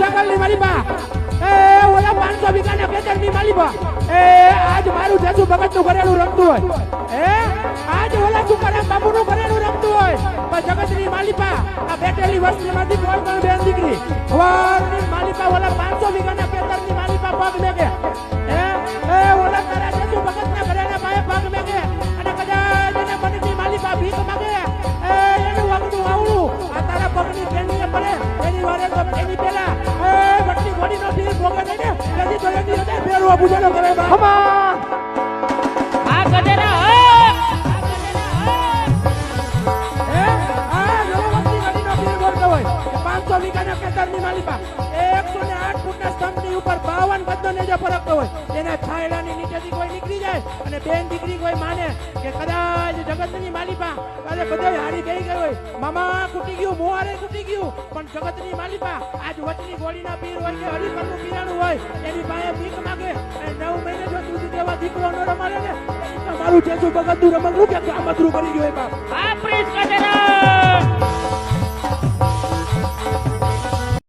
જંગલની માલિપા એ ઓલા 500 વીઘાના ખેતરની માલિપા એ આજ મારું જેસુ ભગતનું ઘરેણું રમતું હોય એ આજ ઓલા સુકારામ બાપુનું ઘરેણું રમતું હોય પણ જગતની માલિપા આ બેઠેલી વસ્તીમાંથી કોઈ પણ બેન દીકરી વારની માલિપા ઓલા 500 વીઘાના ખેતરની માલિપા પગ મેકે એ ઓલા તારા જેસુ ભગતના ઘરેણા પાયે પગ મેકે અને કદાચ એને મનની માલિપા ભીખ માગે એ એનું વાગનું આવડું આ તારા પગની કેનીએ પડે એની વારે તો એની પેલા એ વટની બોડીનો ભીખ ભોગે નહીં ને જલ્દી તો જલ્દી હે બેરવા પૂજાનો કરે બાપા આ ગધેડા એ આ નવવતી ગાડીનો ભીખ ભોગતો હોય 500 વીઘાના ખેતરની માલિપા 108 ફૂટના સ્તંભની ઉપર 52 ગદ્દોને જો ફરકતો હોય એના છાયડાની નીચેથી કોઈ નીકળી જાય અને બેન દીકરી કોઈ માને કે કદાચ જગતની માલિપા અરે બધાય હારી ગઈ ગઈ હોય મામા કૂટી ગયું મોહારે કૂટી ગયું પણ જગતની માલિપા આજ વચની ગોળીના પીર હોય કે હરિફળનું પીરાણું હોય એની પાસે ભીખ માગે અને 9 મહિને જો દૂધ દેવા દીકરો ન રમાડે ને તો મારું જેસુ ભગતનું રમકડું કે કામતરું કરી ગયું બાપ આ પ્રીત ગધેડા